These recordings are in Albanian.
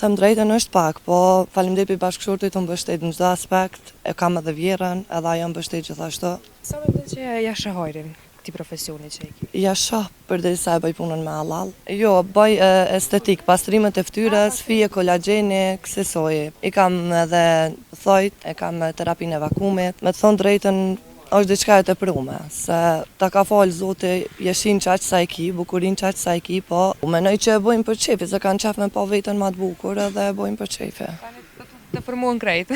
Them drejtën është pak, po faleminderit për bashkëshortit të mbështet në çdo aspekt, e kam edhe vjerën, edhe ajo mbështet gjithashtu. Sa mendon që ja shohojrin këtij profesioni që e ke? Ja shoh përderisa e bëj punën me halal. Jo, bëj estetik, pastrimet e fytyrës, fije kolagjeni, kësaj. I kam edhe thojt, e kam terapinë e vakumit. Me të thënë drejtën, është diçka e teprume, se ta ka falë Zoti jeshin qaq sa e ki, bukurin qaq sa e ki, po menoj që e bojmë për qefi, se kanë qef me pa vetën ma të bukur edhe e bojmë për qefi. Të formuan krejt.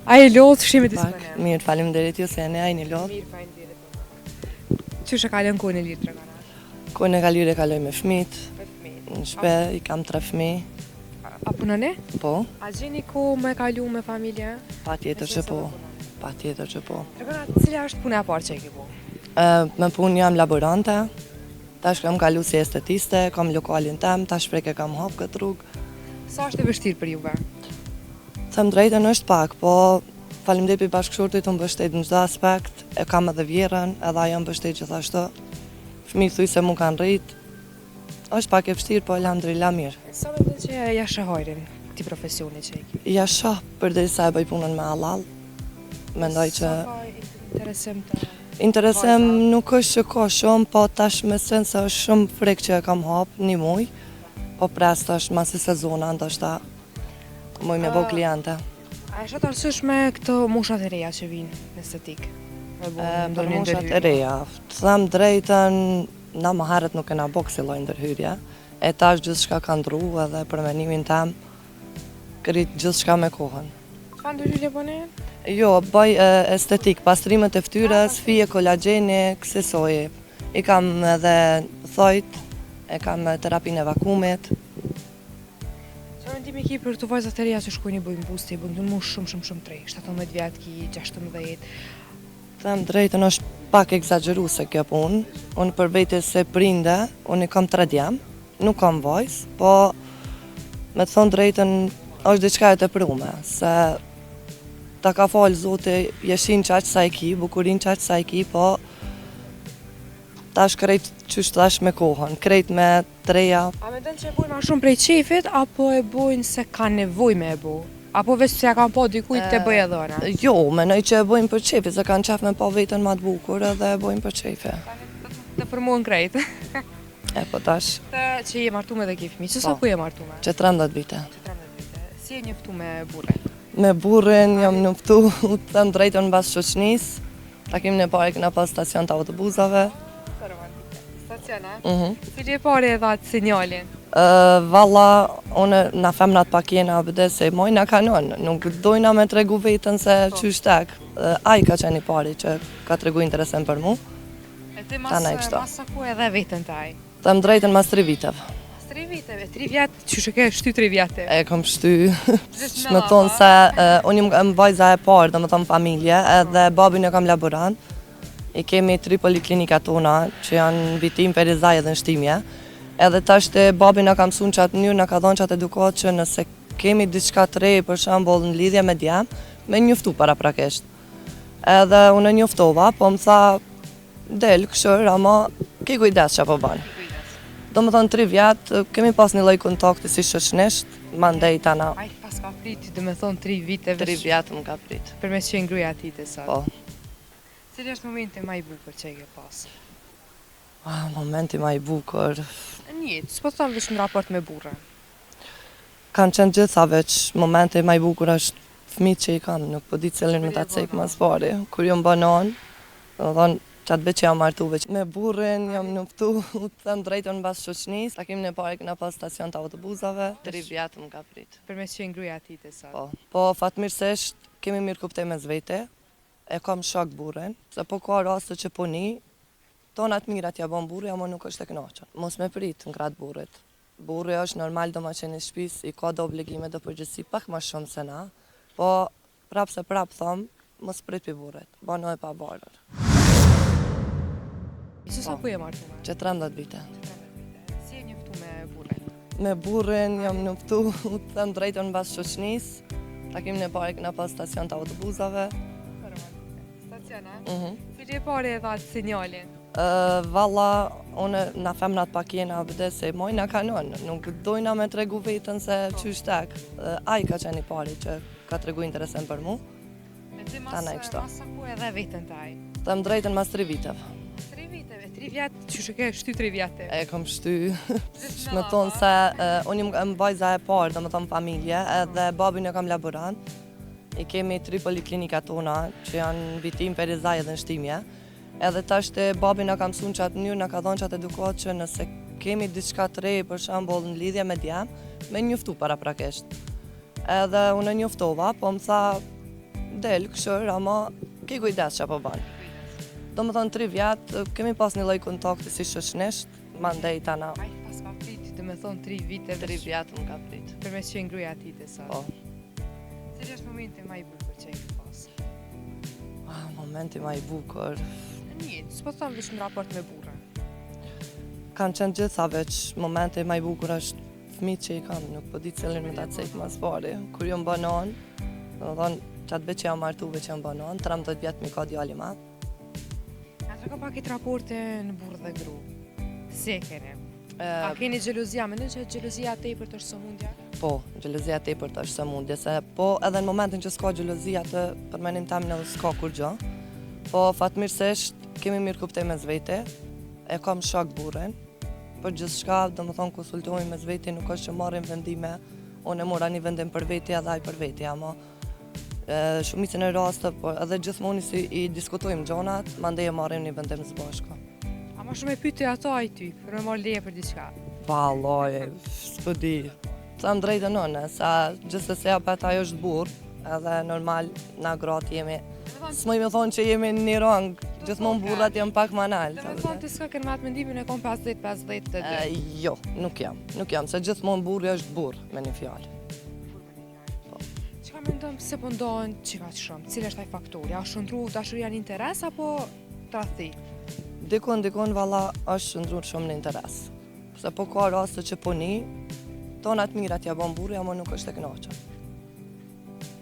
A e lodh shime të sëmëne? Mirë, faleminderit ju se a i një lodh. Mirë, faleminderit. Qështë e kalën kohën e lirë të reganar? Kohën e kalirë e kaloj me fmit, në shpe, i kam 3 fmi. A punone? Po. A gjeni kohë me kalu me familje? Pa tjetër që po. Pa tjetër që po. Reganar, cila është puna e parë që e ke po? Me punë jam laborante, tash kam kalu si estetiste, kam lokalin tem, tash preke kam hap këtë rrugë. Sa është e vështirë për juve? Them drejtën është pak, po faleminderit për bashkëshortit të mbështet në çdo aspekt, e kam edhe vjerën, edhe ajo mbështet gjithashtu. Fëmijët thuj se mu kanë rrit. Është pak e vështirë, po elhamdulillah mirë. Sa mendon që ja shohojrin këtij profesioni që e ke? Ja shoh përderisa e bëj punën me halal. Mendoj që interesim nuk është që ka shumë, po tash me sen se është shumë frikë që e kam hap një muj, po pres tash masi sezona ndoshta muj me bo kliente. A është atë arsyeshme këto mushat e reja që vinë në estetik? Për mushat e reja, të them drejtën, na më herët nuk kena bo kësi lloj ndërhyrje, e tash gjithçka ka ndru edhe për menimin tem, krit gjithçka me kohën. Çfarë ndërhyrje bëni? Jo, bëj estetik, pastrimet e fytyrës, fije kolagjeni, kësaj. I kam edhe thojt, e kam terapinë e vakumit. Çfarë mendimi ke për këto vajzat e reja që shkojnë i bëjnë busti, bëjnë të mush shumë të re, 17 vjet ki, 16. Them drejtën është pak egzageruese kjo punë. Unë për vete se prinde, unë i kam 3 djem, nuk kam vajzë, po me të thonë drejtën është diçka e teprume, se ta ka falë Zoti jeshin qaq sa e ki, bukurin qaq sa e ki, po tash krejt qysh tash me kohën, krejt me treja. A mendon që e bojnë ma shumë prej qefit, apo e bojnë se ka nevoj me e bo? Apo veç se ja kanë po dikujt të bëj edhe ona? Jo, menoj që e bojnë për qefi, se kanë qef me pa vetën ma të bukur edhe e bojnë për qefi. Të formuan krejt. E po tash. Që je martume dhe ke fëmijë, që sa ku je martume? Që 13 vite. Si e njoftu me burrin? Me burrin jam njoftu, të them drejtën mbas shoqënisë. Takimin e parë kena pas stacion të autobusave. Stacion, a? Cili e pare e dha sinjalin? Valla, unë na femnat pak jena abdes se mojna kanon, nuk dojna me tregu vetën se qysh tek. Ai ka qenë i pari që ka tregu interesin për mu. E ti mas sa ku edhe vetën të ai? Them drejtën mas 3 viteve. 3 viteve, 3 vjetë, qysh e ke shty 3 vjetë? E kam shty, me thonë se unë jam vajza e parë, dhe me thonë familje, edhe babin e kam laborant. I kemi 3 poliklinika tona, që janë vitim, perizaj edhe në shtimje. Edhe tash të babin e kam sun qatë njërë, në ka dhonë qatë edukat që nëse kemi diçka të rej, për shambull në lidhje me djem, me njoftu para prakesht. Edhe unë njoftova, po më tha, del, këshër, ama ki kujdes që po banë. Do më thonë 3 vjetë, kemi pas një lloj kontakti si shoqënisht, mandej tana. Ai pas ka priti, do me thonë 3 vite. 3 vjetë më ka prit. Për me qenë gruaja ti të sot. Po. Cili është momenti ma i bukur që e ke pas? Momenti ma i bukur. Në jetë, s'po thonë veç në raport me burra. Kanë qenë gjitha veç, momenti ma i bukur është fëmijët që i kam, nuk po di cilin me ta cek mas pari. Kur jom banon, do thonë, qatë veç që jam martu veç. Me burrin jam njoftu, të them drejtën mbas shoqënisë. Takimin e parë kena pas stacion të autobusave, 3 vjetë më ka prit. Për me qenë gruaja ti të sot. Po fatmirësisht kemi mirë kuptim me zvete, e kam shok burrin, se po ka raste që puni, tonat mirat ja bon burri, ama nuk është e kënaqur. Mos me prit në gratë burrit. Burri është normal domaçini i shtëpisë, i ka do obligime do përgjegjësi pak më shumë se na, po prap thom, mos prit pi burrit, banoj pa barër. Sa ku je martume? Që 13 vite. Si e njoftu me burrin? Me burrin jam njoftu, të them drejtën mbas shoqënisë. Takimin e parë kena pas stacion të autobusave. Stacion, a? Cili e pare e dha sinjalin? Valla, unë na femnat pak jena vëde se mojna kanon, nuk dojna me tregu vetën se qysh tek. Ai ka qenë i pari që ka tregu interesin për mu. E ti Tana i kështu. mas sa ku edhe vetën taj? Të më drejten mas 3 viteve. 3 viteve, 3 vjetë, që shë ke shty 3 vjetë? E kom shty, me thonë se unë jam vajza e parë, dhe me thonë familje, edhe babin e kam laborant. I kemi 3 poliklinikat tona që janë vitim, perizaj edhe nështimje. Edhe tash të babin na ka mësuar që atë mënyrë na ka dhënë që atë edukat që nëse kemi diçka të re për shembull në lidhje me djem, me njoftu paraprakisht. Edhe unë njoftova, po më tha del këshër, ama ke kujdes që po bën. Do më thonë 3 vjetë, kemi pas një lloj kontakti si shoqnisht, mandej tana. Ai pas ka prit, dhe me thonë 3 vite 3 vjetë më ka prit. për me qenë gruaja ti të sa. Po. Cili është momenti më i bukur që e ke pas? Momenti ma i bukur. Një, s'po thonë veç në raport me burra. Kanë qenë gjitha veç momenti ma i bukur është fëmijët që i kam, nuk po di cilin me ta cek mas pari. Kur jom banon, do thonë qatë veç që jam martu veç jam banon, 13 vjetë mi ka djali ma. A të ka pak i raporte në burë dhe gru? Si e keni? A keni gjelozia? Mendon që gjelozia tepër të është sëmundja? Po, gjelozia tepër të është sëmundje, se po edhe në momentin që s'ka gjelozia të përmenim tam në s'ka kur gjë, po fatmirësisht kemi mirë kuptej me zvete, e kam shok burrin, për gjithçka, do më thonë konsultohemi me zveti, nuk është që marrim vendime, unë e mora një vendim për veti edhe ai për veti, ama shumicën e raste, po edhe gjithmonë si i diskutojmë gjonat, mandej e marrim një vendim së bashku. A ma shumë e pyte ato ai ty, për me marrë leje për diçka? Vallaj, s'po di. Tham drejtën unë, sa gjithsesi apet ajo është burr, edhe normal na gratë jemi. S'moj me thonë që jemi në një rang, gjithmonë burrat janë pak më naltë. Dhe me thonë të s'ka kënë matë mendimin e kom 50-50 të dy. Jo, nuk jam, se gjithmonë burri është burr, me një fjalë. Çka mendon pse po ndohen çka shumë? Cili është ai faktori? A shndru dashuria në interes apo tradhti? Dikon valla është shndruar shumë në interes. Se po ka raste që puni, tonat mirat ja bën burri, ama nuk është e kënaqur.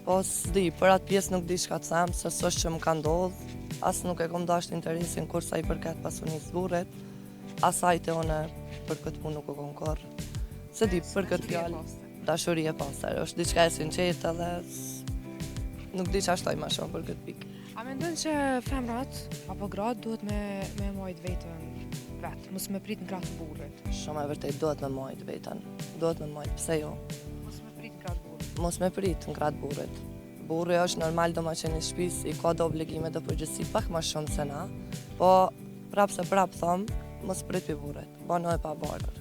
Po s'di, për atë pjesë nuk di çka të them, se s'është që më ka ndodhur, as nuk e kam dashur interesin kur sa i përket pasunisë burrit, asaj te unë për këtë punë nuk u konkorr. Se di, për këtë fjalë, dashuri e pastër, është diçka e sinqertë edhe nuk di çfarë shtoj më shumë për këtë pikë. A mendon që femrat apo gratë duhet me majt vetën vetë, mos me prit në gratë burrit? Shumë e vërtet duhet me majt vetën, duhet me majt, pse jo? Mos me prit në gratë burrit. Mos me prit në gratë burrit. Burri është normal domethënë në shtëpis, i ka do obligime dhe përgjegjësi pak më shumë se na, po prap thom, mos prit pi burrit, bano e pa barër.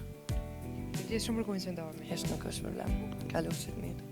Ti je shumë për komentojmë. Hesh nuk është problem. Kalofshit mirë.